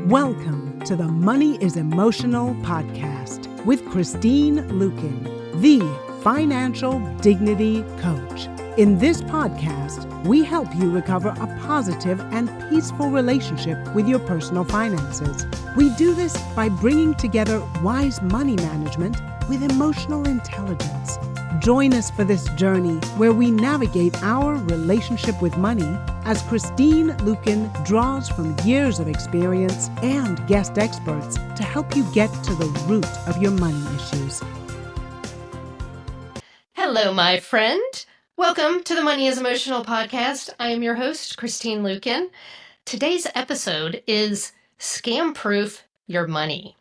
Welcome to the Money is Emotional podcast with Christine Lukin, the financial dignity coach. In this podcast, we help you recover a positive and peaceful relationship with your personal finances. We do this by bringing together wise money management with emotional intelligence. Join us for this journey where we navigate our relationship with money as Christine Lukin draws from years of experience and guest experts to help you get to the root of your money issues. Hello, my friend. Welcome to the Money is Emotional podcast. I am your host, Christine Lukin. Today's episode is Scam Proof Your Money.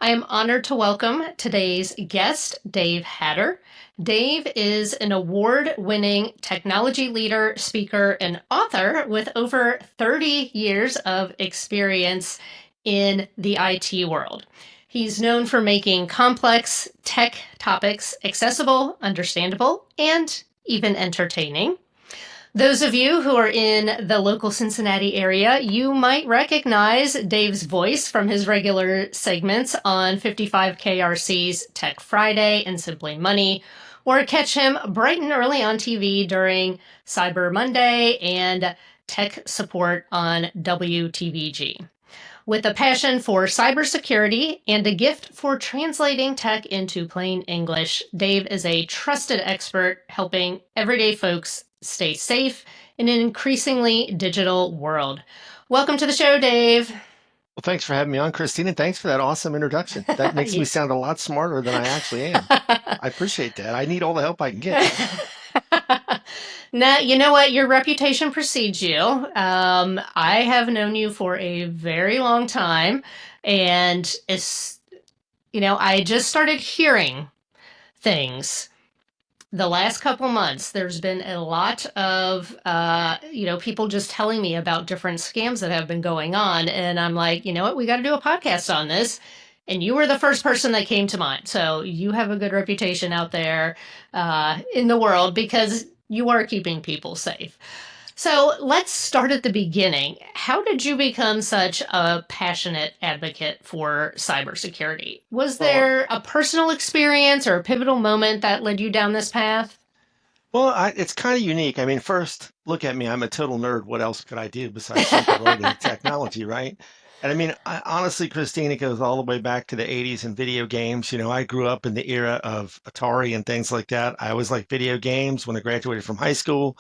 I am honored to welcome today's guest, Dave Hatter. Dave is an award-winning technology leader, speaker, and author with over 30 years of experience in the IT world. He's known for making complex tech topics accessible, understandable, and even entertaining. Those of you who are in the local Cincinnati area, you might recognize Dave's voice from his regular segments on 55KRC's Tech Friday and Simply Money, or catch him bright and early on TV during Cyber Monday and Tech Support on WTVG. With a passion for cybersecurity and a gift for translating tech into plain English, Dave is a trusted expert helping everyday folks stay safe in an increasingly digital world. Welcome to the show, Dave. Well, thanks for having me on, Christine, and thanks for that awesome introduction. That makes me sound a lot smarter than I actually am. I appreciate that. I need all the help I can get. Now, you know what? Your reputation precedes you. I have known you for a very long time, and I just started hearing things. The last couple months, there's been a lot of, people just telling me about different scams that have been going on. And I'm like, you know what? We got to do a podcast on this. And you were the first person that came to mind. So you have a good reputation out there in the world because you are keeping people safe. So let's start at the beginning. How did you become such a passionate advocate for cybersecurity? Was there a personal experience or a pivotal moment that led you down this path? Well, it's kind of unique. I mean, first, look at me. I'm a total nerd. What else could I do besides something related to technology, right? And I mean, honestly, Christine, it goes all the way back to the 80s and video games. You know, I grew up in the era of Atari and things like that. I always liked video games. When I graduated from high school,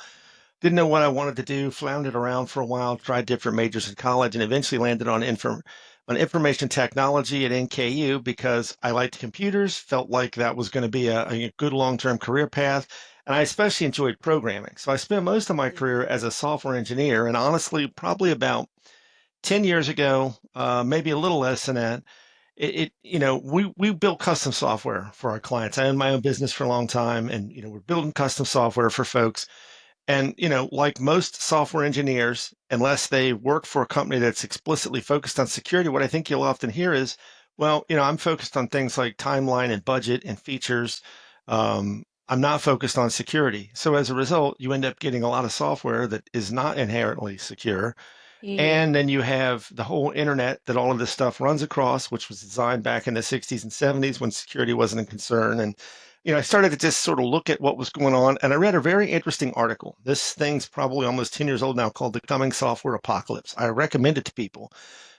didn't know what I wanted to do, floundered around for a while, tried different majors in college, and eventually landed on information technology at NKU because I liked computers, felt like that was going to be a good long-term career path, and I especially enjoyed programming. So I spent most of my career as a software engineer, and honestly, probably about 10 years ago, maybe a little less than that, we built custom software for our clients. I owned my own business for a long time, and we're building custom software for folks. And, like most software engineers, unless they work for a company that's explicitly focused on security, what I think you'll often hear is, well, I'm focused on things like timeline and budget and features. I'm not focused on security. So as a result, you end up getting a lot of software that is not inherently secure. Yeah. And then you have the whole internet that all of this stuff runs across, which was designed back in the 60s and 70s when security wasn't a concern. And I started to just sort of look at what was going on, and I read a very interesting article. This thing's probably almost 10 years old now, called The Coming Software Apocalypse. I recommend it to people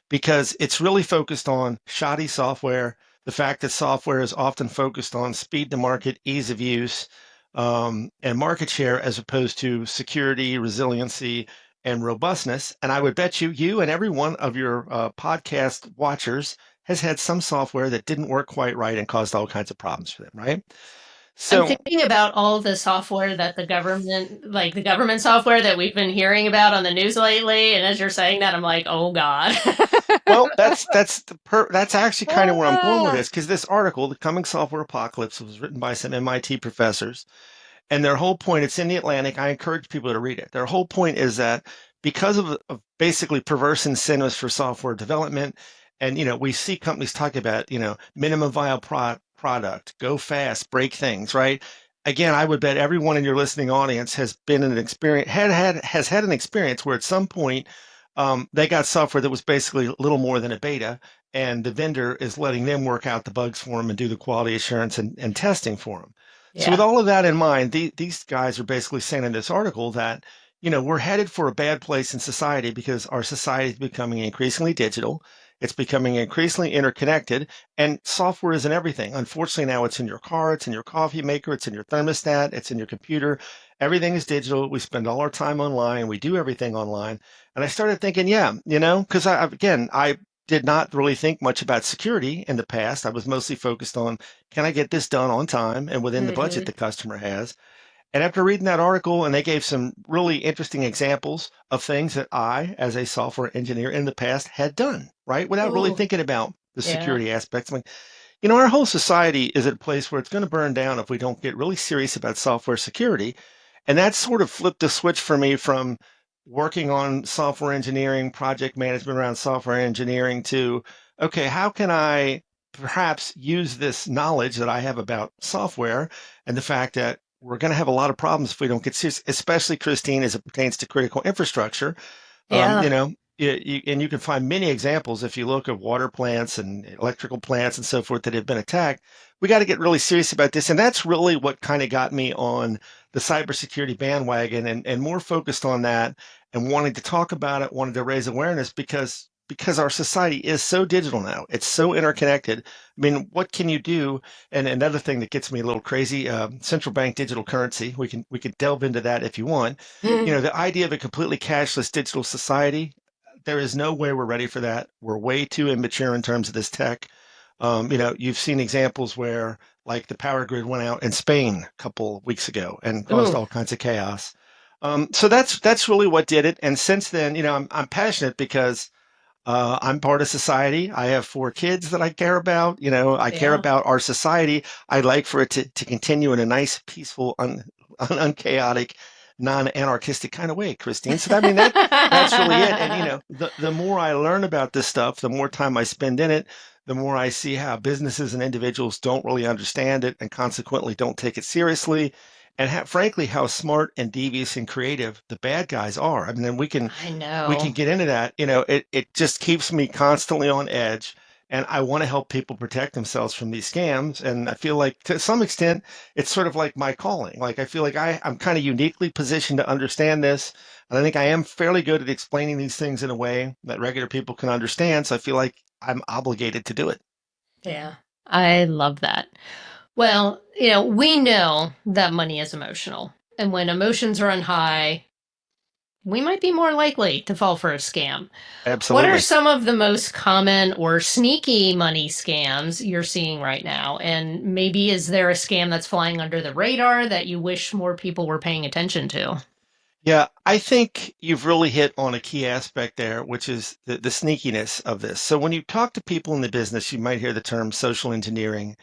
because it's really focused on shoddy software, the fact that software is often focused on speed to market, ease of use, and market share as opposed to security, resiliency, and robustness. And I would bet you and every one of your podcast watchers has had some software that didn't work quite right and caused all kinds of problems for them, right? I'm thinking about all the software that the government software that we've been hearing about on the news lately. And as you're saying that, I'm like, oh God. Well, that's actually kind of where I'm going with this, because this article, The Coming Software Apocalypse, was written by some MIT professors. And their whole point, it's in the Atlantic. I encourage people to read it. Their whole point is that because of basically perverse incentives for software development, and, we see companies talk about, minimum viable product, go fast, break things, right? Again, I would bet everyone in your listening audience has been in an experience, has had an experience where at some point they got software that was basically little more than a beta, and the vendor is letting them work out the bugs for them and do the quality assurance and testing for them. So with Yeah. all of that in mind, these guys are basically saying in this article that, we're headed for a bad place in society because our society is becoming increasingly digital. It's becoming increasingly interconnected, and software isn't everything. Unfortunately, now it's in your car, it's in your coffee maker, it's in your thermostat, it's in your computer. Everything is digital. We spend all our time online. We do everything online. And I started thinking, yeah, because I did not really think much about security in the past. I was mostly focused on, can I get this done on time and within the budget Hmm. the customer has? And after reading that article, and they gave some really interesting examples of things that I, as a software engineer in the past, had done, right? Without really Oh, thinking about the yeah. security aspects. Like, our whole society is at a place where it's going to burn down if we don't get really serious about software security. And that sort of flipped the switch for me from working on software engineering, project management around software engineering to, okay, how can I perhaps use this knowledge that I have about software and the fact that we're going to have a lot of problems if we don't get serious, especially Christine, as it pertains to critical infrastructure. Yeah. And you can find many examples if you look at water plants and electrical plants and so forth that have been attacked. We got to get really serious about this. And that's really what kind of got me on the cybersecurity bandwagon and more focused on that and wanting to talk about it, wanted to raise awareness because our society is so digital now. It's so interconnected. I mean, what can you do? And another thing that gets me a little crazy, central bank digital currency. We can delve into that if you want. The idea of a completely cashless digital society, there is no way we're ready for that. We're way too immature in terms of this tech. You've seen examples where, like, the power grid went out in Spain a couple of weeks ago and caused Ooh. all kinds of chaos. So that's really what did it. And since then, I'm passionate because I'm part of society. I have 4 kids that I care about. I care Yeah. about our society. I'd like for it to continue in a nice, peaceful, unchaotic, non-anarchistic kind of way, Christine. So I mean that's really it. And the more I learn about this stuff, the more time I spend in it, the more I see how businesses and individuals don't really understand it and consequently don't take it seriously. And frankly, how smart and devious and creative the bad guys are. I mean, then I we can know. get into that. It just keeps me constantly on edge. And I want to help people protect themselves from these scams. And I feel like to some extent, it's sort of like my calling. Like I feel like I'm kind of uniquely positioned to understand this. And I think I am fairly good at explaining these things in a way that regular people can understand. So I feel like I'm obligated to do it. Yeah. I love that. Well, we know that money is emotional. And when emotions run high, we might be more likely to fall for a scam. What are Absolutely. some of the most common or sneaky money scams you're seeing right now? And maybe is there a scam that's flying under the radar that you wish more people were paying attention to? Yeah, I think you've really hit on a key aspect there, which is the sneakiness of this. So when you talk to people in the business, you might hear the term social engineering,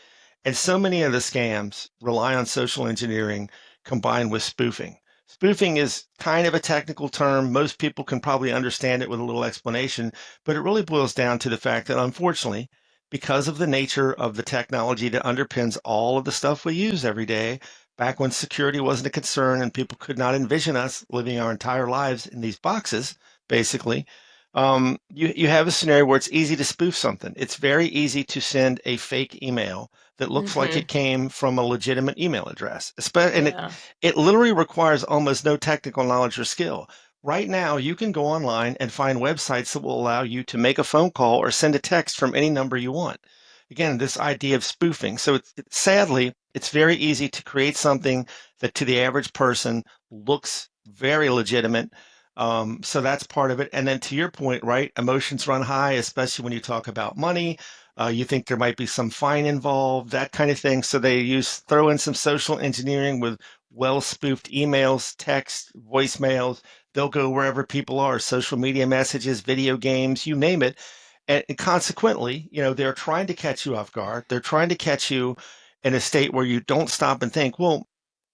and so many of the scams rely on social engineering combined with spoofing. Spoofing is kind of a technical term. Most people can probably understand it with a little explanation, but it really boils down to the fact that unfortunately, because of the nature of the technology that underpins all of the stuff we use every day, back when security wasn't a concern and people could not envision us living our entire lives in these boxes, basically, you have a scenario where it's easy to spoof something. It's very easy to send a fake email that looks like Hmm. it came from a legitimate email address. And it, Yeah. it literally requires almost no technical knowledge or skill. Right now, you can go online and find websites that will allow you to make a phone call or send a text from any number you want. Again, this idea of spoofing. So sadly, it's very easy to create something that to the average person looks very legitimate. So that's part of it. And then to your point, right? Emotions run high, especially when you talk about money. You think there might be some fine involved, that kind of thing. So they throw in some social engineering with well spoofed emails, text, voicemails. They'll go wherever people are, social media messages, video games, you name it. And consequently, they're trying to catch you off guard. They're trying to catch you in a state where you don't stop and think, well,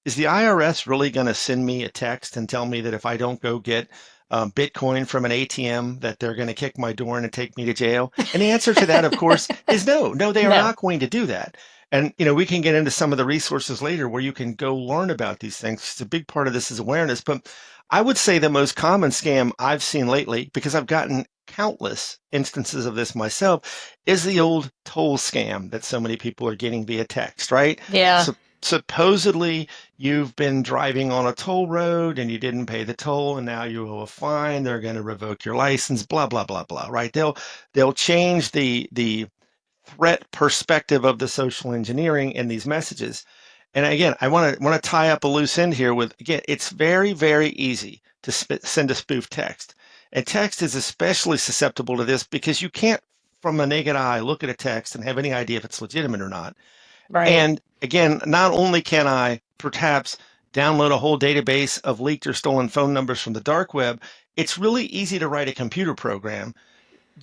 is the IRS really going to send me a text and tell me that if I don't go get Bitcoin from an ATM, that they're going to kick my door in and take me to jail? And the answer to that, of course, is no. No, they are No. not going to do that. And, we can get into some of the resources later where you can go learn about these things. It's a big part of this is awareness. But I would say the most common scam I've seen lately, because I've gotten countless instances of this myself, is the old toll scam that so many people are getting via text, right? Yeah. So supposedly you've been driving on a toll road and you didn't pay the toll and now you owe a fine. They're going to revoke your license, blah, blah, blah, blah, right? They'll change the threat perspective of the social engineering in these messages. And again, I want to tie up a loose end here with, again, it's very, very easy to send a spoof text. And text is especially susceptible to this because you can't, from a naked eye, look at a text and have any idea if it's legitimate or not. Right. And again, not only can I perhaps download a whole database of leaked or stolen phone numbers from the dark web, it's really easy to write a computer program.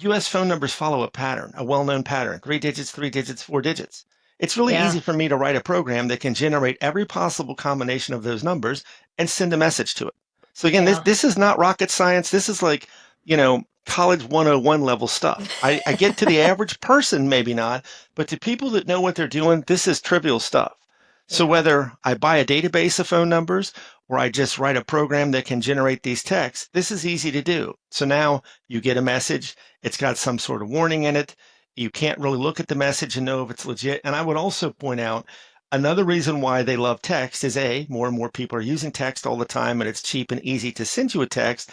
US phone numbers follow a pattern, a well-known pattern, 3 digits, 3 digits, 4 digits. It's really Yeah. easy for me to write a program that can generate every possible combination of those numbers and send a message to it. So again, Yeah. this is not rocket science. This is like, college 101 level stuff. I get to the average person, maybe not, but to people that know what they're doing, this is trivial stuff. So Yeah. whether I buy a database of phone numbers or I just write a program that can generate these texts, this is easy to do. So now you get a message, it's got some sort of warning in it. You can't really look at the message and know if it's legit. And I would also point out another reason why they love text is A, more and more people are using text all the time and it's cheap and easy to send you a text.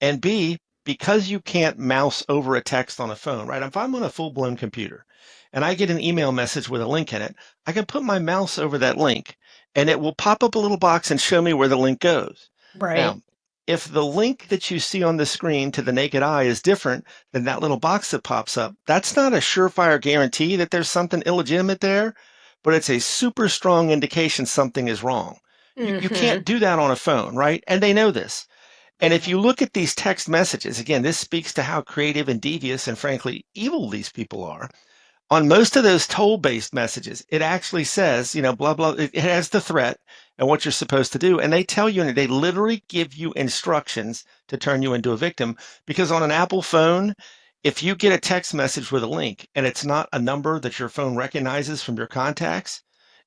And B, because you can't mouse over a text on a phone, right? If I'm on a full blown computer and I get an email message with a link in it, I can put my mouse over that link and it will pop up a little box and show me where the link goes. Right. Now, if the link that you see on the screen to the naked eye is different than that little box that pops up, that's not a surefire guarantee that there's something illegitimate there, but it's a super strong indication something is wrong. You Mm-hmm. can't do that on a phone, right? And they know this. And if Yeah. you look at these text messages, again, this speaks to how creative and devious and frankly evil these people are. On most of those toll-based messages, it actually says, blah, blah, it has the threat and what you're supposed to do. And they tell you, and they literally give you instructions to turn you into a victim. Because on an Apple phone, if you get a text message with a link and it's not a number that your phone recognizes from your contacts,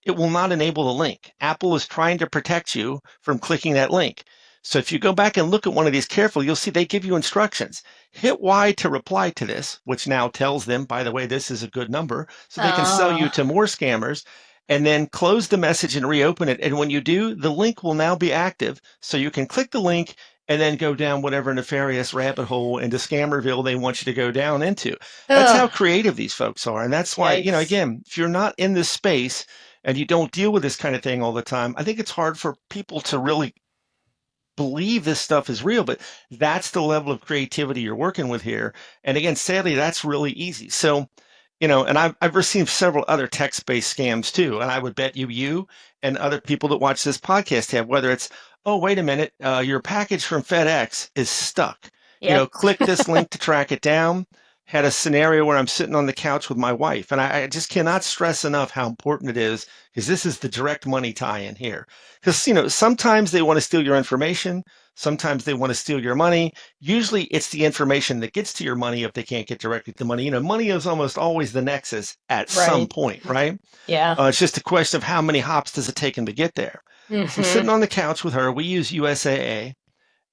it will not enable the link. Apple is trying to protect you from clicking that link. So if you go back and look at one of these carefully, you'll see they give you instructions. Hit Y to reply to this, which now tells them, by the way, this is a good number, so they can sell you Oh. to more scammers, and then close the message and reopen it. And when you do, the link will now be active. So you can click the link and then go down whatever nefarious rabbit hole into Scammerville they want you to go down into. That's how Ugh. creative these folks are. And that's why, Yikes. again, if you're not in this space and you don't deal with this kind of thing all the time, I think it's hard for people to really believe this stuff is real, but that's the level of creativity you're working with here. And again, sadly, that's really easy. So, and I've received several other text-based scams too. And I would bet you and other people that watch this podcast have, whether it's, oh, wait a minute, your package from FedEx is stuck. Yep. Click this link to track it down. Had a scenario where I'm sitting on the couch with my wife, and I just cannot stress enough how important it is because this is the direct money tie-in here. Because, sometimes they want to steal your information. Sometimes they want to steal your money. Usually it's the information that gets to your money if they can't get directly to money. Money is almost always the nexus at some Right. point, right? Yeah. It's just a question of how many hops does it take them to get there. So I'm Mm-hmm. sitting on the couch with her. We use USAA,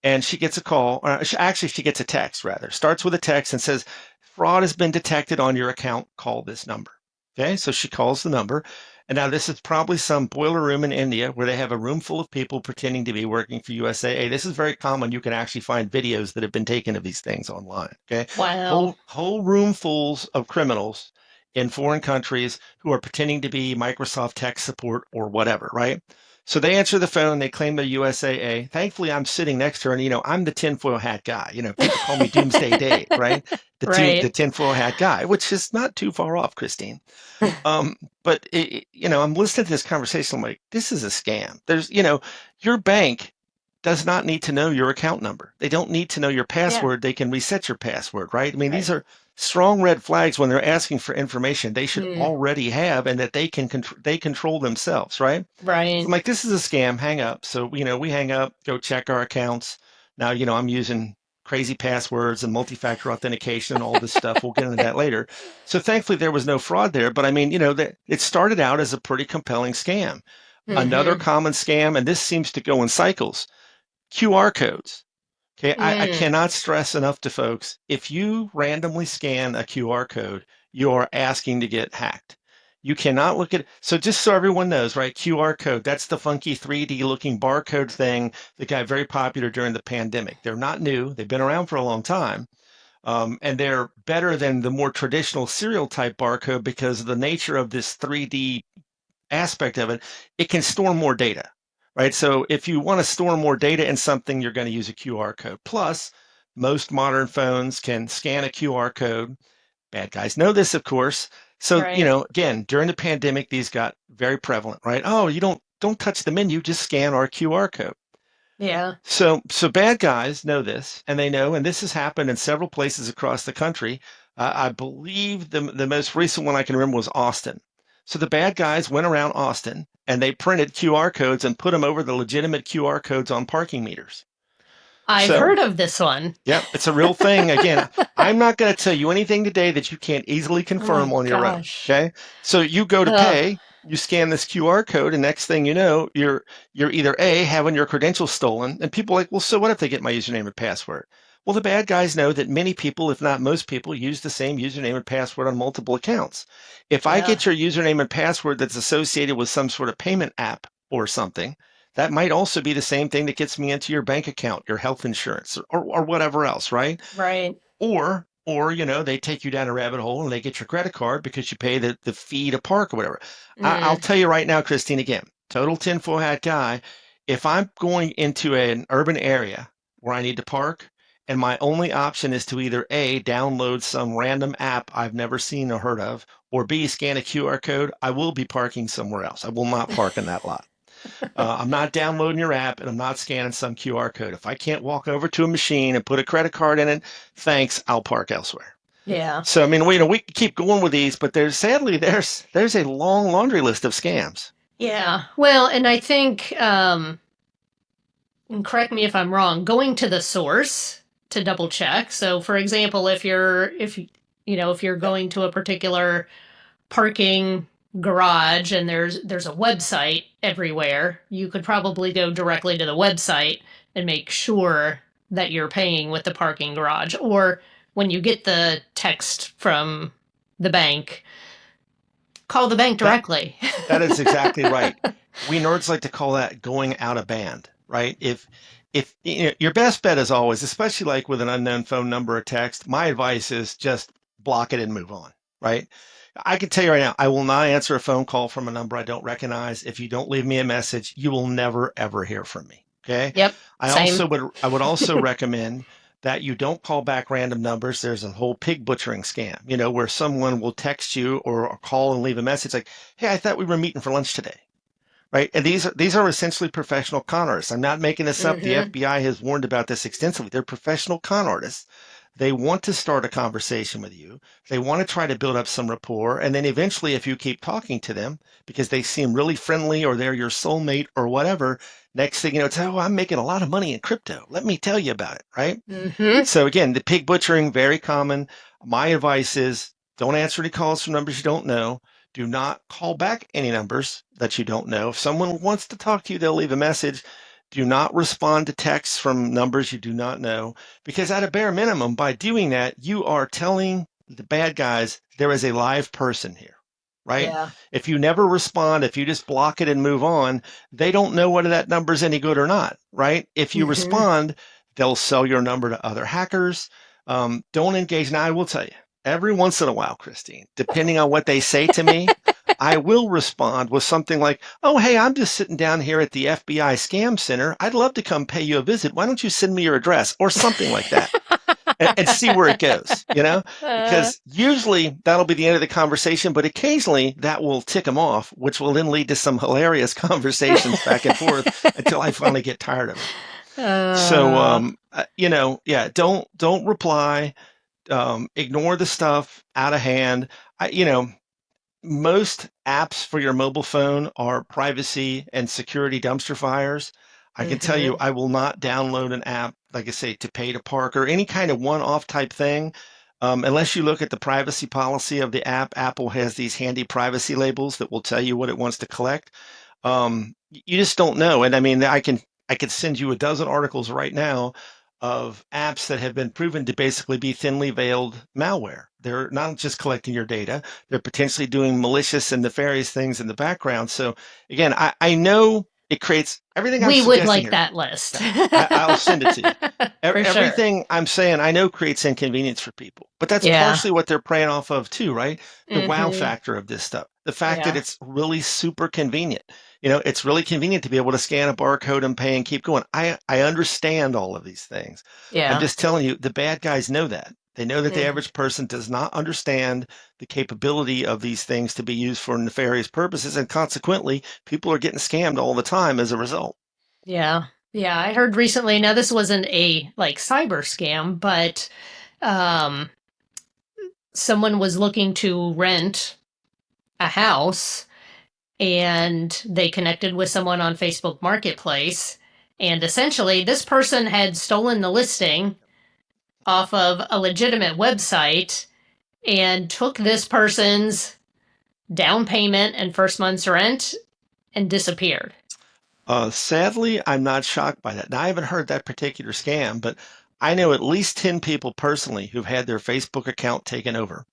and she gets a call, or actually, she gets a text rather. Starts with a text and says, fraud has been detected on your account. Call this number. Okay, so she calls the number. And now this is probably some boiler room in India where they have a room full of people pretending to be working for USAA. This is very common. You can actually find videos that have been taken of these things online. Okay, Wow. whole room fulls of criminals in foreign countries who are pretending to be Microsoft tech support or whatever, right? So they answer the phone. They claim they're USAA. Thankfully, I'm sitting next to her, and I'm the tinfoil hat guy. People call me Doomsday Dave, right? The Right. tinfoil hat guy, which is not too far off, Christine. But I'm listening to this conversation. I'm like, this is a scam. Your bank does not need to know your account number. They don't need to know your Yeah. password. They can reset your password, right? I mean, these Right. are strong red flags when they're asking for information they should Mm. already have and that they control themselves, right? So Right. I'm like, this is a scam. Hang up. So we hang up, go check our accounts. Now I'm using crazy passwords and multi-factor authentication and all this stuff. We'll get into that later. So thankfully there was no fraud there, but I mean, it started out as a pretty compelling scam. Another Mm-hmm. common scam, and this seems to go in cycles, QR codes. Okay, I Mm. cannot stress enough to folks, if you randomly scan a QR code, you are asking to get hacked. You cannot look at, so just so everyone knows, right? QR code, that's the funky 3D looking barcode thing that got very popular during the pandemic. They're not new, they've been around for a long time. And they're better than the more traditional serial type barcode because of the nature of this 3D aspect of it. It can store more data, right? So if you want to store more data in something, you're going to use a QR code. Plus, most modern phones can scan a QR code. Bad guys know this, of course. So, Right. Again, during the pandemic, these got very prevalent, right? Oh, you don't touch the menu, just scan our QR code. Yeah. So bad guys know this, and they know, and this has happened in several places across the country. I believe the most recent one I can remember was Austin. So the bad guys went around Austin and they printed QR codes and put them over the legitimate QR codes on parking meters. I've So heard of this one. yep, it's a real thing. Again, I'm not going to tell you anything today that you can't easily Oh my confirm on your own. gosh. Okay. So you go to Ugh. pay, you scan this QR code, and next thing you know, you're either A, having your credentials stolen, and people are like, well, so what if they get my username and password? Well, the bad guys know that many people, if not most people, use the same username and password on multiple accounts. If I Yeah. get your username and password that's associated with some sort of payment app or something, that might also be the same thing that gets me into your bank account, your health insurance, or whatever else, right? Right. Or they take you down a rabbit hole and they get your credit card because you pay the fee to park or whatever. I'll Mm. tell you right now, Christine, again, total tinfoil hat guy. If I'm going into an urban area where I need to park, and my only option is to either A, download some random app I've never seen or heard of, or B, scan a QR code, I will be parking somewhere else. I will not park in that lot. I'm not downloading your app and I'm not scanning some QR code. If I can't walk over to a machine and put a credit card in it, thanks, I'll park elsewhere. Yeah. So I mean, we can keep going with these, but there's a long laundry list of scams. Yeah. Well, and I think, and correct me if I'm wrong, going to the source to double check. So for example, if you're going to a particular parking garage and there's a website everywhere, you could probably go directly to the website and make sure that you're paying with the parking garage. Or when you get the text from the bank, call the bank That directly. that is exactly right. We nerds like to call that going out of band, right? If your best bet is always, especially like with an unknown phone number or text, my advice is just block it and move on, right? I can tell you right now, I will not answer a phone call from a number I don't recognize. If you don't leave me a message, you will never ever hear from me. Okay. Yep. Same. I would also recommend that you don't call back random numbers. There's a whole pig butchering scam, where someone will text you or call and leave a message like, "Hey, I thought we were meeting for lunch today." Right? And these are essentially professional con artists. I'm not making this up. The Mm-hmm. FBI has warned about this extensively. They're professional con artists. They want to start a conversation with you. They want to try to build up some rapport. And then eventually, if you keep talking to them because they seem really friendly or they're your soulmate or whatever, next thing you know, it's, oh, I'm making a lot of money in crypto. Let me tell you about it. Right? Mm-hmm. So again, the pig butchering, very common. My advice is don't answer any calls from numbers you don't know. Do not call back any numbers that you don't know. If someone wants to talk to you, they'll leave a message. Do not respond to texts from numbers you do not know, because at a bare minimum, by doing that, you are telling the bad guys there is a live person here, right? Yeah. If you never respond, if you just block it and move on, they don't know whether that number is any good or not, right? If you Mm-hmm. respond, they'll sell your number to other hackers. Don't engage. Now, I will tell you, every once in a while, Christine, depending on what they say to me, I will respond with something like, oh, hey, I'm just sitting down here at the FBI Scam Center. I'd love to come pay you a visit. Why don't you send me your address or something like that? And see where it goes, Uh, because usually that'll be the end of the conversation, but occasionally that will tick them off, which will then lead to some hilarious conversations back and forth until I finally get tired of it. So, uh, yeah, don't reply, ignore the stuff out of hand. Most apps for your mobile phone are privacy and security dumpster fires. I can tell you, I will not download an app, like I say, to pay to park or any kind of one-off type thing. Unless you look at the privacy policy of the app, Apple has these handy privacy labels that will tell you what it wants to collect. You just don't know. And I mean, I could send you a dozen articles right now of apps that have been proven to basically be thinly veiled malware. They're not just collecting your data, they're potentially doing malicious and nefarious things in the background. So again, I know it creates everything I'm We would suggesting like here. that list. Yeah, I'll send it to you. For sure. Everything I'm saying, I know creates inconvenience for people, but that's Yeah. partially what they're preying off of too, right? The wow Mhm. factor of this stuff, the fact that Yeah. it's really super convenient. It's really convenient to be able to scan a barcode and pay and keep going. I understand all of these things. I'm Yeah. just telling you, the bad guys know that. They know that the Mhm. average person does not understand the capability of these things to be used for nefarious purposes, and consequently, people are getting scammed all the time as a result. Yeah. Yeah. I heard recently, now this wasn't a like cyber scam, but um someone was looking to rent a house and they connected with someone on Facebook Marketplace. And essentially, this person had stolen the listing off of a legitimate website and took this person's down payment and first month's rent and disappeared. Sadly, I'm not shocked by that. Now, I haven't heard that particular scam, but I know at least 10 people personally who've had their Facebook account taken over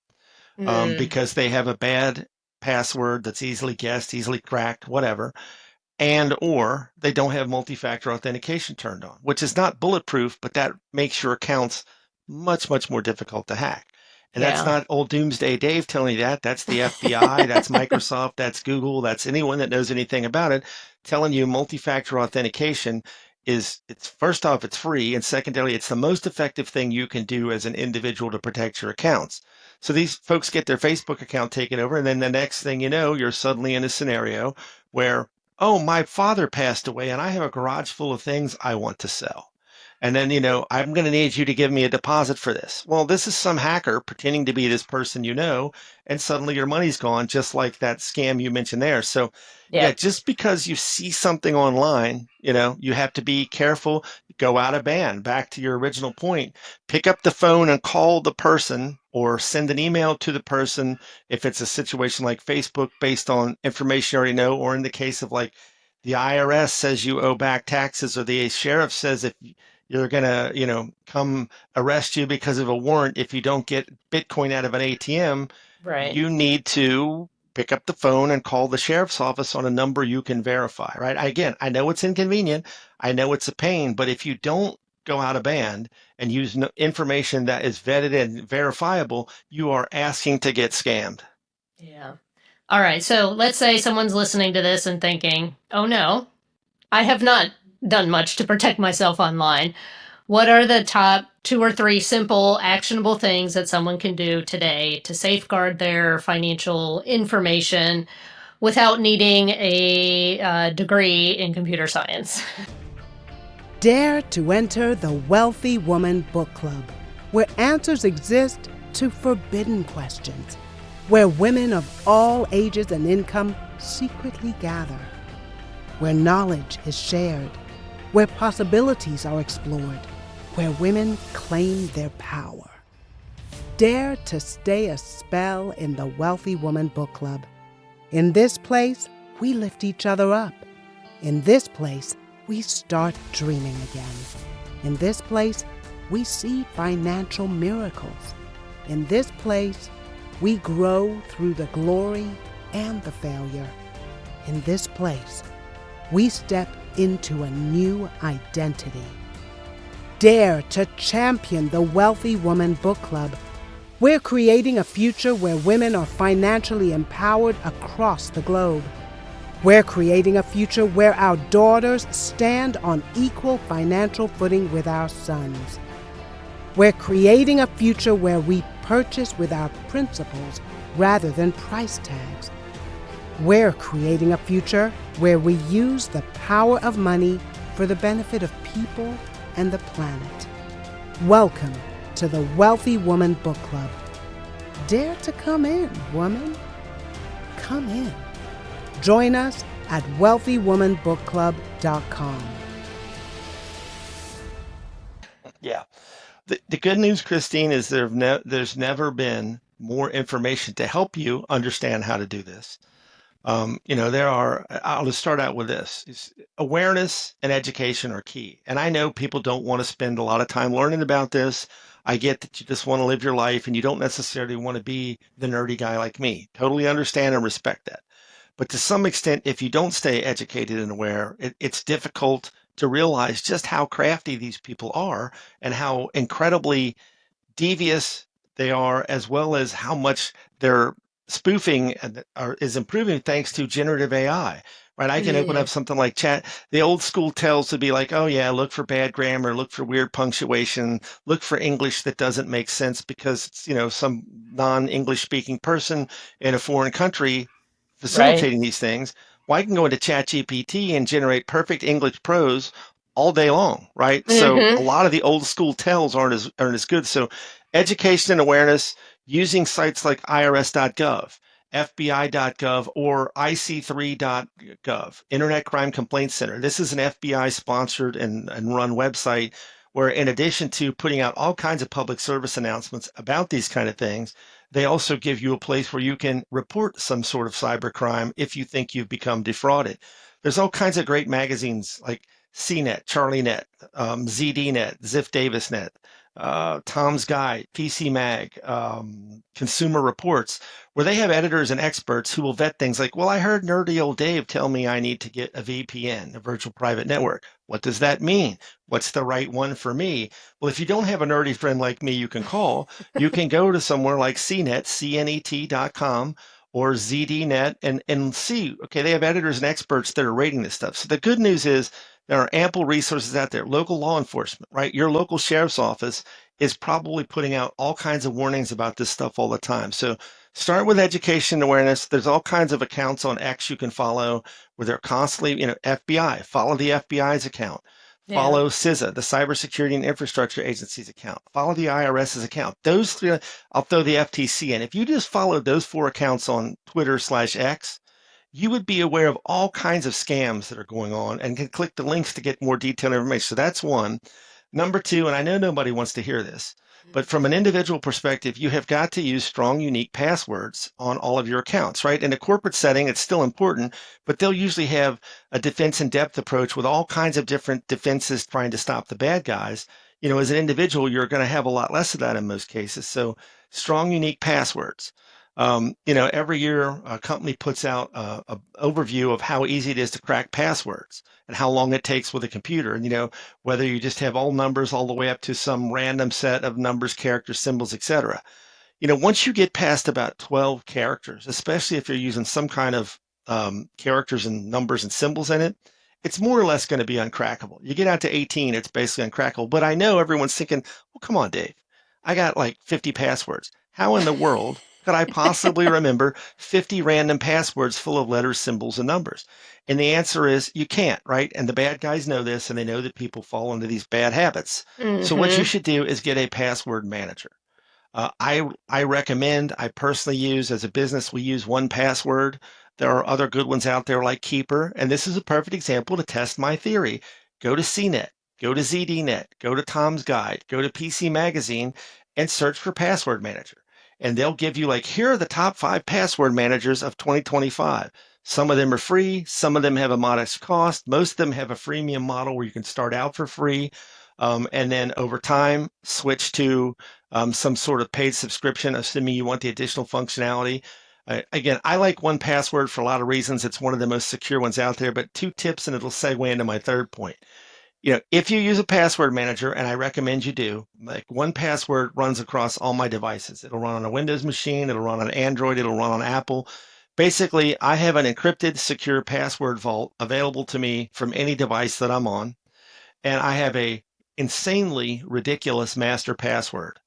Mm, because they have a bad password that's easily guessed, easily cracked, whatever, and or they don't have multi-factor authentication turned on, which is not bulletproof, but that makes your accounts much, much more difficult to hack. And that's yeah. not old Doomsday Dave telling you that. That's the FBI, that's Microsoft, that's Google, that's anyone that knows anything about it telling you multi-factor authentication it's first off, it's free, and secondarily, it's the most effective thing you can do as an individual to protect your accounts. So these folks get their Facebook account taken over, and then the next thing you know, you're suddenly in a scenario where, oh, my father passed away and I have a garage full of things I want to sell. And then, I'm going to need you to give me a deposit for this. Well, this is some hacker pretending to be this person and suddenly your money's gone, just like that scam you mentioned there. So, yeah, Yep. just because you see something online, you have to be careful, go out of band. Back to your original point, pick up the phone and call the person or send an email to the person if it's a situation like Facebook based on information you already know, or in the case of like the IRS says you owe back taxes, or the sheriff says if you're going to, come arrest you because of a warrant if you don't get Bitcoin out of an ATM, Right. you need to pick up the phone and call the sheriff's office on a number you can verify, right? Again, I know it's inconvenient. I know it's a pain, but if you don't go out of band and use information that is vetted and verifiable, you are asking to get scammed. Yeah. All right. So let's say someone's listening to this and thinking, oh no, I have not done much to protect myself online. What are the top 2 or 3 simple, actionable things that someone can do today to safeguard their financial information without needing a degree in computer science? Dare to enter the Wealthy Woman Book Club, where answers exist to forbidden questions, where women of all ages and income secretly gather, where knowledge is shared, where possibilities are explored, where women claim their power. Dare to stay a spell in the Wealthy Woman Book Club. In this place, we lift each other up. In this place, we start dreaming again. In this place, we see financial miracles. In this place, we grow through the glory and the failure. In this place, we step into a new identity. Dare to champion the Wealthy Woman Book Club. We're creating a future where women are financially empowered across the globe. We're creating a future where our daughters stand on equal financial footing with our sons. We're creating a future where we purchase with our principles rather than price tags. We're creating a future where we use the power of money for the benefit of people and the planet. Welcome to the Wealthy Woman Book Club. Dare to come in, woman. Come in. Join us at wealthywomanbookclub.com. The good news, Christine, is there's never been more information to help you understand how to do this. I'll just start out with this. Awareness and education are key. And I know people don't want to spend a lot of time learning about this. I get that you just want to live your life and you don't necessarily want to be the nerdy guy like me. Totally understand and respect that. But to some extent, if you don't stay educated and aware, it's difficult to realize just how crafty these people are and how incredibly devious they are, as well as how much their spoofing is improving thanks to generative AI. Right, I can open up something like chat. The old school tells to be like, oh yeah, look for bad grammar, look for weird punctuation, look for English that doesn't make sense because it's some non-English speaking person in a foreign country Right. facilitating these things. Well, I can go into Chat GPT and generate perfect English prose all day long, right? So a Mm-hmm. lot of the old school tells aren't as good. So education and awareness using sites like irs.gov, fbi.gov, or ic3.gov, Internet Crime Complaint Center. This is an FBI sponsored and run website where, in addition to putting out all kinds of public service announcements about these kind of things, they also give you a place where you can report some sort of cybercrime if you think you've become defrauded. There's all kinds of great magazines like CNET, CharlieNet, ZDNet, Ziff DavisNet, Tom's Guide, PC Mag, Consumer Reports, where they have editors and experts who will vet things like, well, I heard nerdy old Dave tell me I need to get a VPN, a virtual private network. What does that mean? What's the right one for me? Well, if you don't have a nerdy friend like me you can call, you can go to somewhere like CNET, CNET.com, or ZDNet and see, okay, they have editors and experts that are rating this stuff. So the good news is there are ample resources out there. Local law enforcement, right? Your local sheriff's office is probably putting out all kinds of warnings about this stuff all the time. So start with education and awareness. There's all kinds of accounts on X you can follow where they're constantly, FBI, follow the FBI's account. Yeah. Follow CISA, the Cybersecurity and Infrastructure Agency's account. Follow the IRS's account. Those three, I'll throw the FTC in. If you just followed those four accounts on Twitter/X, you would be aware of all kinds of scams that are going on and can click the links to get more detailed information. So that's one. Number two, and I know nobody wants to hear this, but from an individual perspective, you have got to use strong, unique passwords on all of your accounts, right? In a corporate setting, it's still important, but they'll usually have a defense in depth approach with all kinds of different defenses trying to stop the bad guys. As an individual, you're going to have a lot less of that in most cases. So strong, unique passwords. Every year a company puts out a overview of how easy it is to crack passwords and how long it takes with a computer. And whether you just have all numbers all the way up to some random set of numbers, characters, symbols, etc. Once you get past about 12 characters, especially if you're using some kind of characters and numbers and symbols in it, it's more or less going to be uncrackable. You get out to 18, it's basically uncrackable. But I know everyone's thinking, well, come on, Dave. I got like 50 passwords. How in the world could I possibly remember 50 random passwords full of letters, symbols, and numbers? And the answer is you can't, right? And the bad guys know this, and they know that people fall into these bad habits. So what you Mm-hmm. should do is get a password manager. I recommend, I personally use as a business, we use 1Password. There are other good ones out there like Keeper, and this is a perfect example to test my theory. Go to CNET, go to ZDNet, go to Tom's Guide, go to PC Magazine, and search for Password Manager. And they'll give you like, here are the top 5 password managers of 2025. Some of them are free, some of them have a modest cost, most of them have a freemium model where you can start out for free. And then over time, switch to some sort of paid subscription, assuming you want the additional functionality. Again, I like 1Password for a lot of reasons. It's one of the most secure ones out there. But 2 tips, and it'll segue into my third point. If you use a password manager, and I recommend you do, like 1Password runs across all my devices. It'll run on a Windows machine, it'll run on Android, it'll run on Apple. Basically, I have an encrypted, secure password vault available to me from any device that I'm on, and I have a insanely ridiculous master password,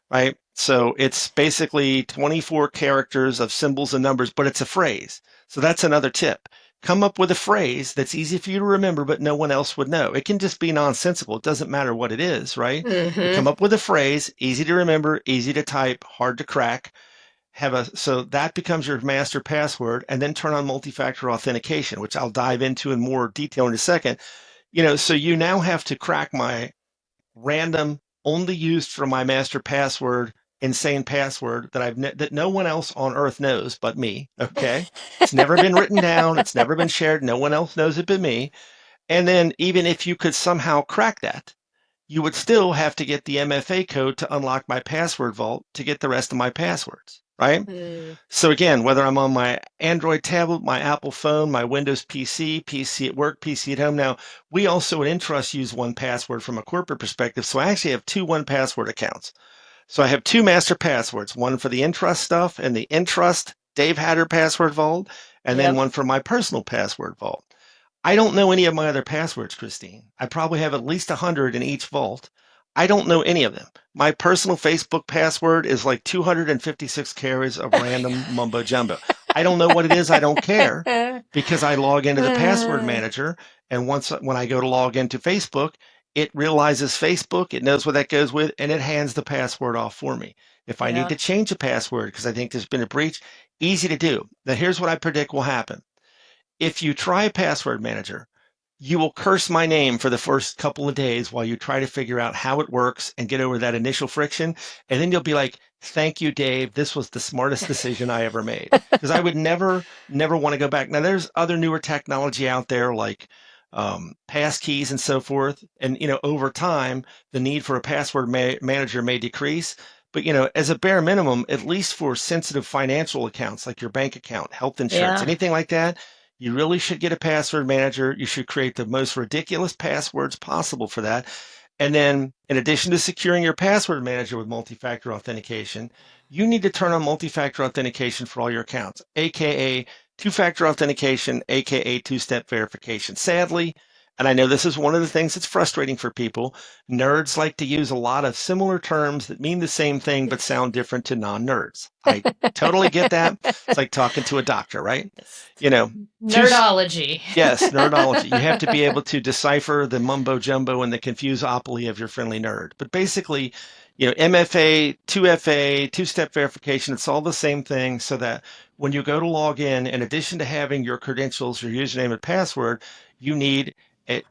right? So it's basically 24 characters of symbols and numbers, but it's a phrase. So that's another tip. Come up with a phrase that's easy for you to remember, but no one else would know. It can just be nonsensical. It doesn't matter what it is, right? But Mm-hmm. come up with a phrase, easy to remember, easy to type, hard to crack. So that becomes your master password, and then turn on multi-factor authentication, which I'll dive into in more detail in a second. So you now have to crack my random only used for my master password, insane password that no one else on earth knows but me. Okay. It's never been written down. It's never been shared. No one else knows it but me. And then even if you could somehow crack that, you would still have to get the MFA code to unlock my password vault to get the rest of my passwords, right? So again, whether I'm on my Android tablet, my Apple phone, my Windows PC, PC at work, PC at home. Now, we also at Intrust use 1Password from a corporate perspective. So I actually have two 1Password accounts. So I have two master passwords, one for the Intrust stuff and the Intrust Dave Hatter password vault, and then one for my personal password vault. I don't know any of my other passwords, Christine. I probably have at least 100 in each vault. I don't know any of them. My personal Facebook password is like 256 carries of random mumbo jumbo. I don't know what it is. I don't care because I log into the password manager. And when I go to log into Facebook, it realizes Facebook, it knows what that goes with, and it hands the password off for me. If I need to change a password because I think there's been a breach, easy to do. Now, here's what I predict will happen. If you try a password manager, you will curse my name for the first couple of days while you try to figure out how it works and get over that initial friction. And then you'll be like, thank you, Dave. This was the smartest decision I ever made. Because I would never want to go back. Now, there's other newer technology out there like passkeys and so forth. And, over time, the need for a password manager may decrease. But, as a bare minimum, at least for sensitive financial accounts like your bank account, health insurance, anything like that, you really should get a password manager. You should create the most ridiculous passwords possible for that. And then, in addition to securing your password manager with multi-factor authentication, you need to turn on multi-factor authentication for all your accounts, aka two-factor authentication, aka two-step verification. Sadly, and I know this is one of the things that's frustrating for people, nerds like to use a lot of similar terms that mean the same thing but sound different to non-nerds. I totally get that. It's like talking to a doctor, right? Nerdology. Yes, nerdology. You have to be able to decipher the mumbo jumbo and the confuseopoly of your friendly nerd. But basically, MFA, 2FA, two-step verification, it's all the same thing so that when you go to log in addition to having your credentials, your username and password, you need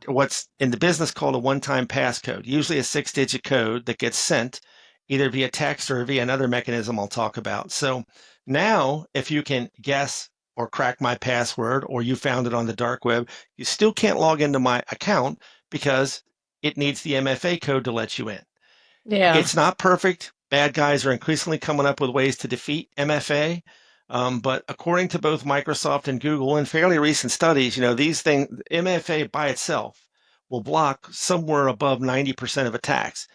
what's in the business called a one-time passcode, usually a 6-digit code that gets sent either via text or via another mechanism I'll talk about. So now if you can guess or crack my password or you found it on the dark web, you still can't log into my account because it needs the MFA code to let you in. Yeah. It's not perfect. Bad guys are increasingly coming up with ways to defeat MFA. But according to both Microsoft and Google in fairly recent studies, these things, MFA by itself will block somewhere above 90% of attacks.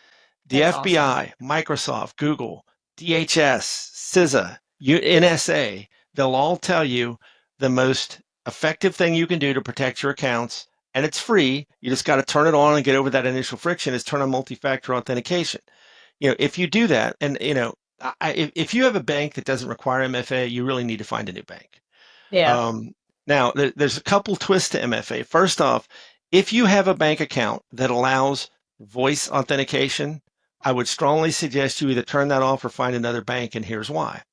The That's FBI, awesome. Microsoft, Google, DHS, CISA, NSA, they'll all tell you the most effective thing you can do to protect your accounts, and it's free. You just got to turn it on and get over that initial friction is turn on multi-factor authentication. If you do that, and if you have a bank that doesn't require MFA, you really need to find a new bank. Yeah. Now, there's a couple twists to MFA. First off, if you have a bank account that allows voice authentication, I would strongly suggest you either turn that off or find another bank, and here's why.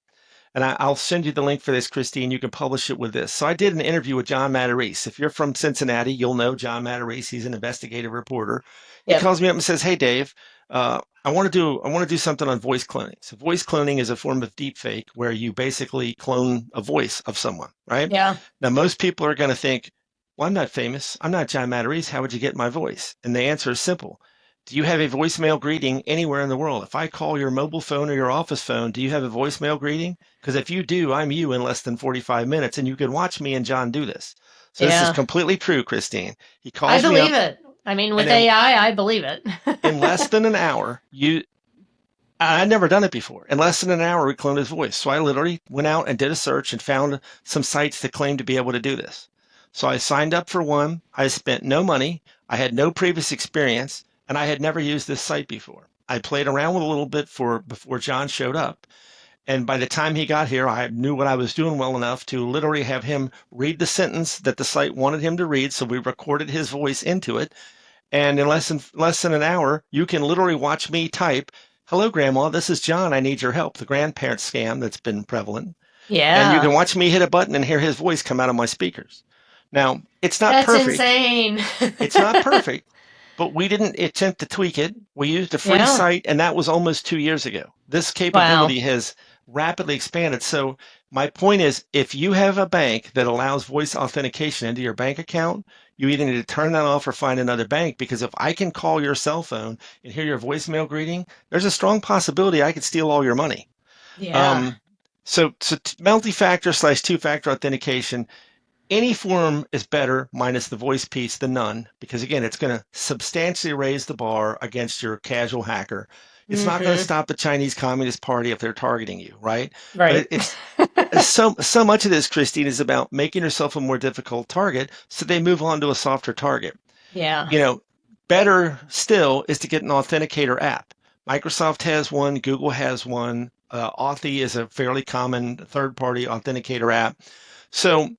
And I'll send you the link for this, Christine. You can publish it with this. So I did an interview with John Matarese. If you're from Cincinnati, you'll know John Matarese. He's an investigative reporter. He calls me up and says, "Hey, Dave, I want to do something on voice cloning." So voice cloning is a form of deepfake where you basically clone a voice of someone, right? Yeah. Now, most people are going to think, "Well, I'm not famous. I'm not John Matarese. How would you get my voice?" And the answer is simple. Do you have a voicemail greeting anywhere in the world? If I call your mobile phone or your office phone, do you have a voicemail greeting? Because if you do, I'm you in less than 45 minutes, and you can watch me and John do this. So this is completely true, Christine. He calls me up. I believe it. I mean, with AI, I believe it. In less than an hour, I'd never done it before. In less than an hour, we cloned his voice. So I literally went out and did a search and found some sites that claimed to be able to do this. So I signed up for one. I spent no money. I had no previous experience. And I had never used this site before. I played around with a little bit before John showed up. And by the time he got here, I knew what I was doing well enough to literally have him read the sentence that the site wanted him to read. So we recorded his voice into it. And in less than an hour, you can literally watch me type, "Hello, Grandma, this is John. I need your help." The grandparent scam that's been prevalent. Yeah. And you can watch me hit a button and hear his voice come out of my speakers. Now, it's not perfect. That's insane. It's not perfect. but we didn't attempt to tweak it. We used a free Yeah. site, and that was almost 2 years ago. This Wow. capability has rapidly expanded. So my point is, if you have a bank that allows voice authentication into your bank account, you either need to turn that off or find another bank, because if I can call your cell phone and hear your voicemail greeting, there's a strong possibility I could steal all your money. Yeah. Um, so multi-factor / two-factor authentication, any form is better minus the voice piece than none, because again, it's going to substantially raise the bar against your casual hacker. It's not going to Mm-hmm. stop the Chinese Communist Party if they're targeting you, right? But Right. it's so much of this, Christine, is about making yourself a more difficult target, so they move on to a softer target. Yeah. You know, better still is to get an Authenticator app. Microsoft has one, Google has one. Authy is a fairly common third-party authenticator app. So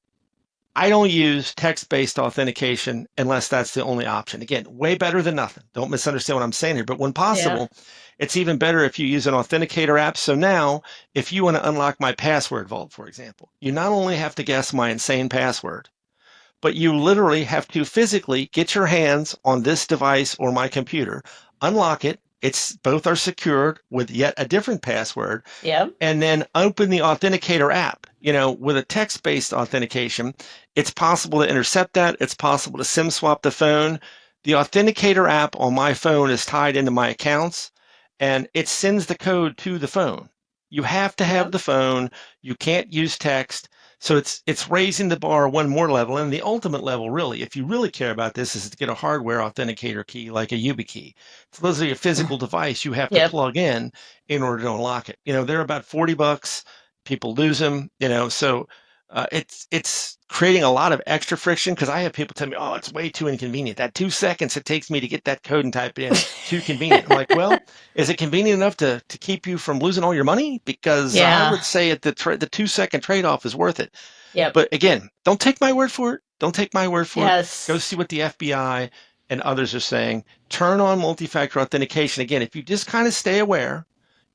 I don't use text-based authentication unless that's the only option. Again, way better than nothing. Don't misunderstand what I'm saying here. But when Yeah. possible, it's even better if you use an authenticator app. So now, if you want to unlock my password vault, for example, you not only have to guess my insane password, but you literally have to physically get your hands on this device or my computer, unlock it. It's both are secured with yet a different password, Yep. and then open the Authenticator app. With a text-based authentication, it's possible to intercept that. It's possible to SIM swap the phone. The Authenticator app on my phone is tied into my accounts, and it sends the code to the phone. You have to have Yep. the phone. You can't use text. So it's raising the bar one more level. And the ultimate level, really, if you really care about this, is to get a hardware authenticator key like a YubiKey. So those are your physical device you have to Yep. plug in order to unlock it. They're about $40. People lose them. So it's creating a lot of extra friction, because I have people tell me, "Oh, it's way too inconvenient. That 2 seconds it takes me to get that code and type it in, too convenient." I'm like, well, is it convenient enough to keep you from losing all your money? Because I Yeah. would say the 2 second trade off is worth it. Yep. But again, don't take my word for it. Don't take my word for it. Go Yes. see what the FBI and others are saying. Turn on multi-factor authentication. Again, if you just kind of stay aware,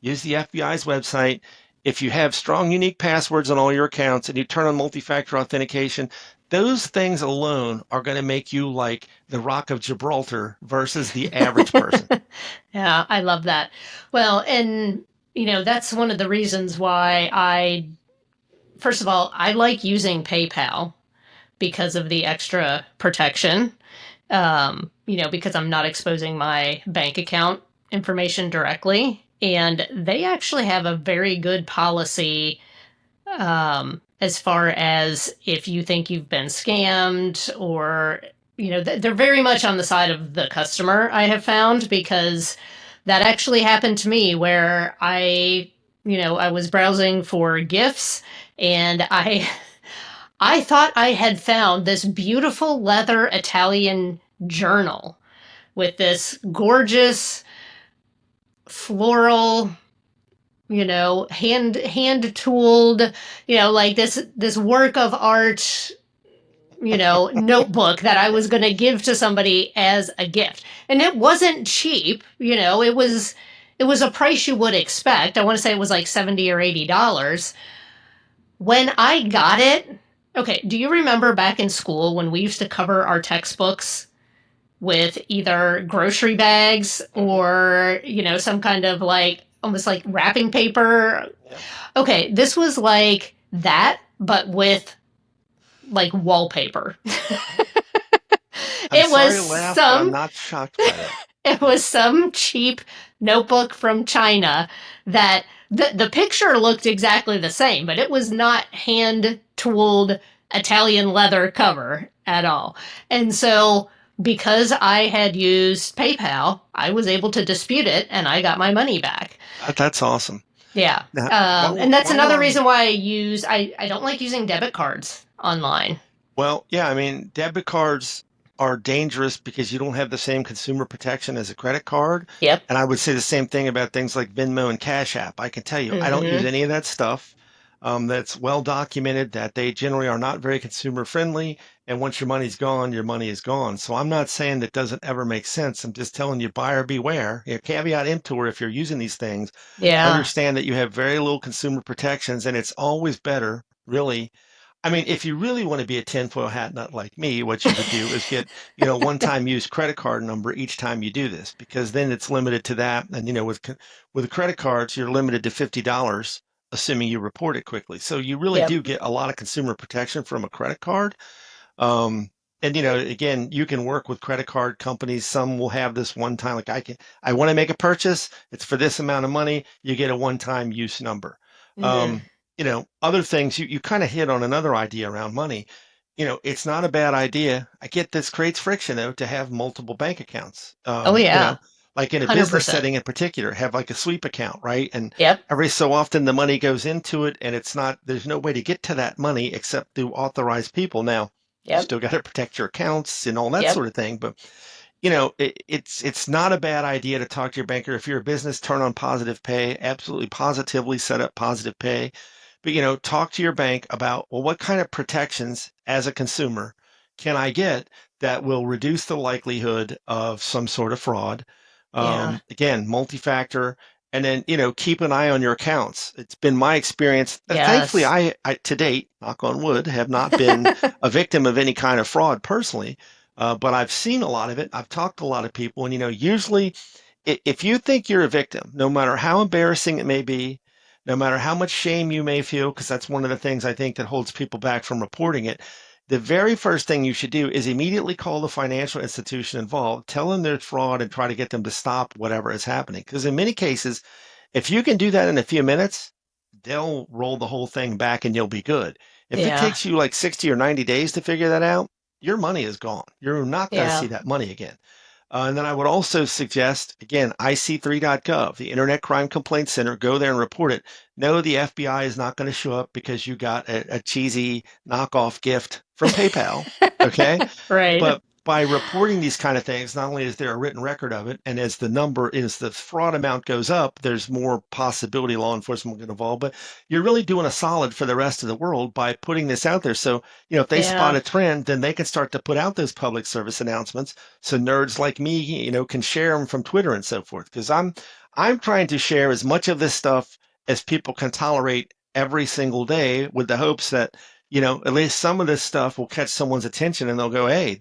use the FBI's website. If you have strong, unique passwords on all your accounts and you turn on multi-factor authentication, those things alone are going to make you like the Rock of Gibraltar versus the average person. Yeah, I love that. Well, and that's one of the reasons why first of all, I like using PayPal because of the extra protection. Because I'm not exposing my bank account information directly. And they actually have a very good policy as far as if you think you've been scammed, or, they're very much on the side of the customer, I have found, because that actually happened to me where I was browsing for gifts, and I thought I had found this beautiful leather Italian journal with this gorgeous floral, hand tooled, like this work of art, notebook that I was going to give to somebody as a gift. And it wasn't cheap, it was a price you would expect. I want to say it was like $70 or $80. When I got it, okay, do you remember back in school when we used to cover our textbooks with either grocery bags or, some kind of like almost like wrapping paper? Yeah. Okay, this was like that, but with like wallpaper. I'm It sorry was to laugh, but I'm some not shocked by that. it was some cheap notebook from China that the picture looked exactly the same, but it was not hand tooled Italian leather cover at all. And so because I had used PayPal, I was able to dispute it and I got my money back. That's awesome. Yeah. Now, And that's while another I'm reason why I don't like using debit cards online. Well, yeah, I mean, debit cards are dangerous because you don't have the same consumer protection as a credit card. Yep. And I would say the same thing about things like Venmo and Cash App. I can tell you, I don't use Mm-hmm. any of that stuff. That's well documented that they generally are not very consumer friendly. And once your money's gone, your money is gone. So I'm not saying that doesn't ever make sense. I'm just telling you, buyer beware. Caveat emptor, if you're using these things, Yeah. understand that you have very little consumer protections, and it's always better, really, I mean, if you really want to be a tinfoil hat nut like me, what you would do is get, one-time use credit card number each time you do this, because then it's limited to that. And, with credit cards, you're limited to $50, assuming you report it quickly. So you really Yep. do get a lot of consumer protection from a credit card. Um, and again, you can work with credit card companies. Some will have this one time, like I want to make a purchase. It's for this amount of money. You get a one-time use number. Hmm. Other things you kind of hit on another idea around money. It's not a bad idea. I get this creates friction though to have multiple bank accounts. Oh yeah, Like in a business 100%. setting in particular, have like a sweep account, right? And Yep. every so often the money goes into it and there's no way to get to that money except through authorized people. Now, you Yep. still got to protect your accounts and all that Yep. sort of thing. But it's not a bad idea to talk to your banker. If you're a business, turn on positive pay. Absolutely, positively set up positive pay. But talk to your bank about, well, what kind of protections as a consumer can I get that will reduce the likelihood of some sort of fraud? Yeah. Again, multi-factor, and then keep an eye on your accounts. It's been my experience. Thankfully, Yes. I to date, knock on wood, have not been a victim of any kind of fraud personally. But I've seen a lot of it. I've talked to a lot of people, and usually, if you think you're a victim, no matter how embarrassing it may be, no matter how much shame you may feel, because that's one of the things I think that holds people back from reporting it, the very first thing you should do is immediately call the financial institution involved, tell them there's fraud, and try to get them to stop whatever is happening. Because in many cases, if you can do that in a few minutes, they'll roll the whole thing back and you'll be good. If it Yeah. takes you like 60 or 90 days to figure that out, your money is gone. You're not going to Yeah. see that money again. And then I would also suggest, again, IC3.gov, the Internet Crime Complaint Center, go there and report it. No, the FBI is not going to show up because you got a cheesy knockoff gift from PayPal. Okay. Right. But by reporting these kind of things, not only is there a written record of it, and as the fraud amount goes up, there's more possibility law enforcement will get involved. But you're really doing a solid for the rest of the world by putting this out there. So, if they spot Yeah. a trend, then they can start to put out those public service announcements. So nerds like me, can share them from Twitter and so forth. Because I'm trying to share as much of this stuff as people can tolerate every single day with the hopes that, at least some of this stuff will catch someone's attention and they'll go, hey,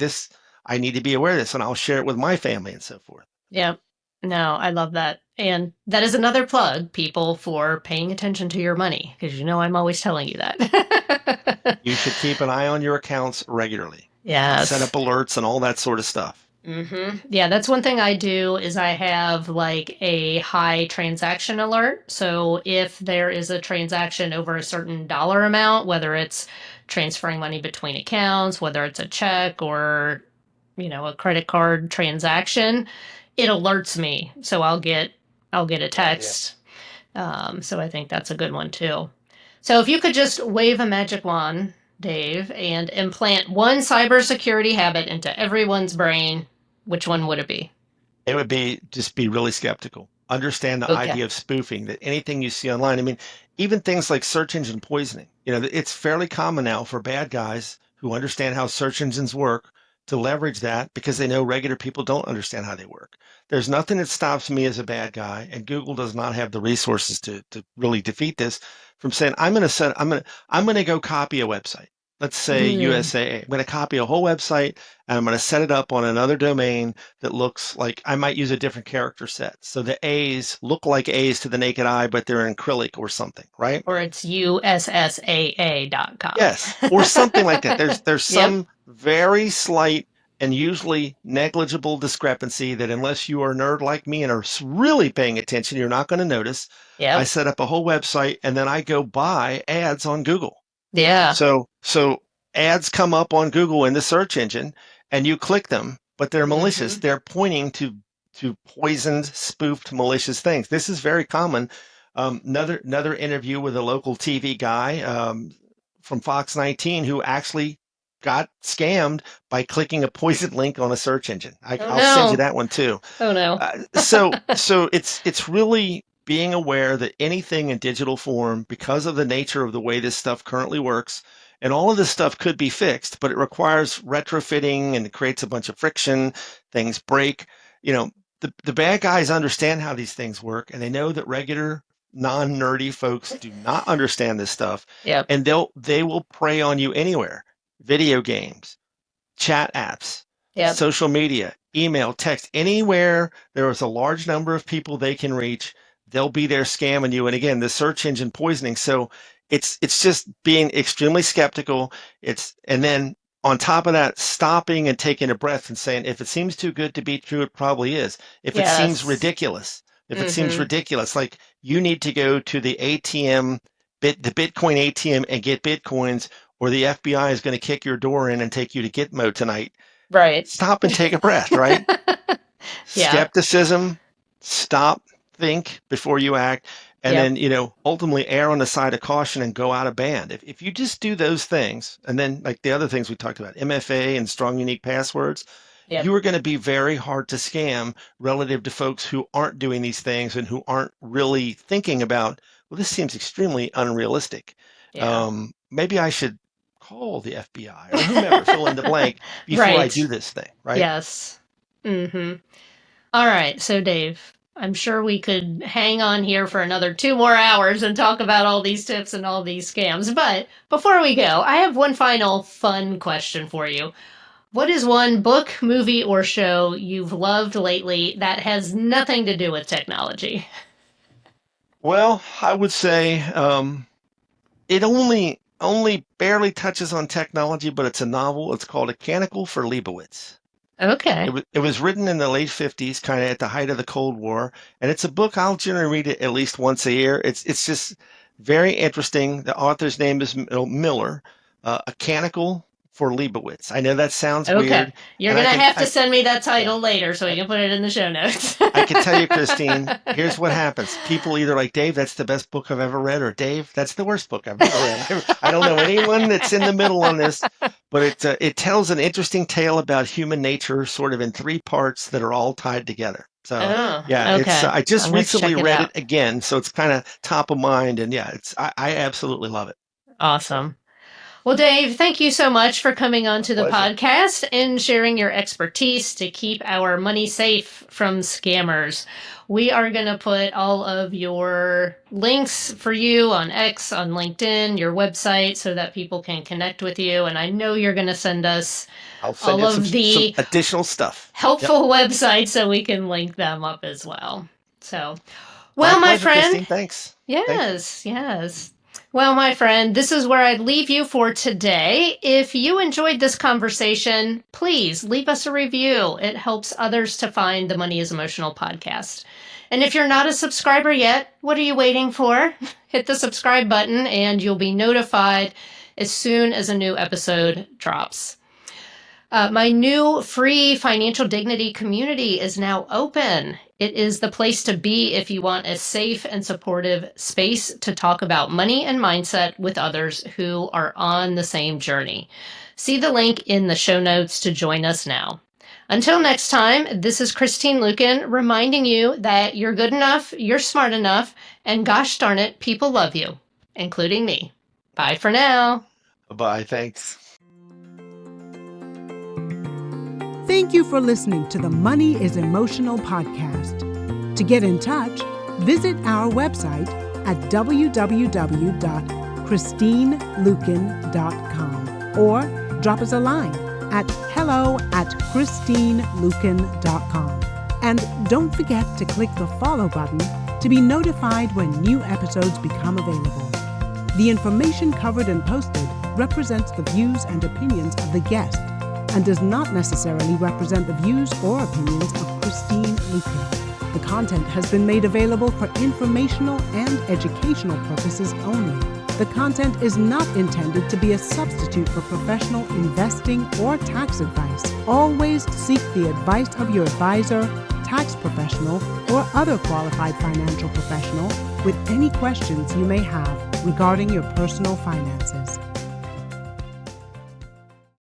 I need to be aware of this, and I'll share it with my family and so forth. Yep. No, I love that. And that is another plug, people, for paying attention to your money, because I'm always telling you that. You should keep an eye on your accounts regularly and set up Yes. alerts and all that sort of stuff. Yeah, that's one thing I do is I have like a high transaction alert. So if there is a transaction over a certain dollar amount, whether it's transferring money between accounts, whether it's a check or, a credit card transaction, it alerts me. So I'll get a Good idea. text. So I think that's a good one too. So if you could just wave a magic wand, Dave, and implant one cybersecurity habit into everyone's brain, which one would it be? It would be just be really skeptical. Understand the Okay. idea of spoofing, that anything you see online, I mean, even things like search engine poisoning, it's fairly common now for bad guys who understand how search engines work to leverage that because they know regular people don't understand how they work. There's nothing that stops me as a bad guy, and Google does not have the resources to really defeat this, from saying, I'm going to go copy a website. Let's say Mm, USAA. I'm going to copy a whole website and I'm going to set it up on another domain that looks like I might use a different character set. So the A's look like A's to the naked eye, but they're in acrylic or something, right? or it's USSAA.com. Yes, or something like that. There's Yep. some very slight and usually negligible discrepancy that unless you are a nerd like me and are really paying attention, you're not going to notice. I Yep. set up a whole website and then I go buy ads on Google. Yeah. So ads come up on Google in the search engine and you click them, but they're malicious. Hmm. They're pointing to poisoned, spoofed, malicious things. This is very common. Another interview with a local TV guy from Fox 19 who actually got scammed by clicking a poisoned link on a search engine. Oh I'll send you no. that one too. Oh no. So it's really being aware that anything in digital form, because of the nature of the way this stuff currently works, and all of this stuff could be fixed, but it requires retrofitting and it creates a bunch of friction. Things break. You know, the bad guys understand how these things work, and they know that regular non-nerdy folks do not understand this stuff, Yep. and they will prey on you anywhere. Video games, chat apps, Yep. social media, email, text, anywhere there is a large number of people they can reach, they'll be there scamming you. And again, the search engine poisoning. So it's just being extremely skeptical. And then on top of that, stopping and taking a breath and saying, if it seems too good to be true, it probably is. If it seems Yes. ridiculous, Mm-hmm. like you need to go to the ATM, the Bitcoin ATM and get Bitcoins, or the FBI is going to kick your door in and take you to Gitmo tonight. Right. Stop and take a breath, right? Yeah. Skepticism, stop, think before you act, and Yep. then, ultimately err on the side of caution and go out of band. If you just do those things, and then like the other things we talked about, MFA and strong unique passwords, Yep. you are going to be very hard to scam relative to folks who aren't doing these things and who aren't really thinking about, well, this seems extremely unrealistic. Yeah. Maybe I should call the FBI or whomever, fill in the blank, before I do Right. this thing, right? Yes. Mm-hmm. All right. So, Dave, I'm sure we could hang on here for another 2 more hours and talk about all these tips and all these scams. But before we go, I have one final fun question for you. What is one book, movie, or show you've loved lately that has nothing to do with technology? Well, I would say it only barely touches on technology, but it's a novel. It's called A Canticle for Leibowitz. Okay. It was written in the late 50s, kind of at the height of the Cold War, and it's a book I'll generally read it at least once a year. It's just very interesting. The author's name is Miller. A Canticle for Leibowitz. I know that sounds Okay. weird, You're and going to have to I send me that yeah. title later so we can put it in the show notes. I can tell you, Christine, here's what happens. People either like, Dave, that's the best book I've ever read, or Dave, that's the worst book I've ever read. I don't know anyone that's in the middle on this, but it tells an interesting tale about human nature, sort of in 3 parts that are all tied together. So Oh, yeah, it's okay. I just I'm going to recently check it read out. it again, so it's kind of top of mind, and yeah, I absolutely love it. So Awesome. Well, Dave, thank you so much for coming on my to the pleasure. podcast and sharing your expertise to keep our money safe from scammers. We are going to put all of your links for you on X, on LinkedIn, your website, so that people can connect with you. And I know you're going to send us I'll send all you of some the additional stuff. Yep, helpful websites so we can link them up as well. So, my well, my pleasure, friend, Christine. Thanks. Thank you. yes, yes. Well, my friend, this is where I'd leave you for today. If you enjoyed this conversation, please leave us a review. It helps others to find the Money is Emotional podcast. And if you're not a subscriber yet, what are you waiting for? Hit the subscribe button and you'll be notified as soon as a new episode drops. My new free financial dignity community is now open. It is the place to be if you want a safe and supportive space to talk about money and mindset with others who are on the same journey. See the link in the show notes to join us now. Until next time, this is Christine Lucan reminding you that you're good enough, you're smart enough, and gosh darn it, people love you, including me. Bye for now. Bye. Thanks. Thank you for listening to the Money is Emotional podcast. To get in touch, visit our website at www.christinelucan.com or drop us a line at hello@christinelucan.com. And don't forget to click the follow button to be notified when new episodes become available. The information covered and posted represents the views and opinions of the guest and does not necessarily represent the views or opinions of Christine Lucan. The content has been made available for informational and educational purposes only. The content is not intended to be a substitute for professional investing or tax advice. Always seek the advice of your advisor, tax professional, or other qualified financial professional with any questions you may have regarding your personal finances.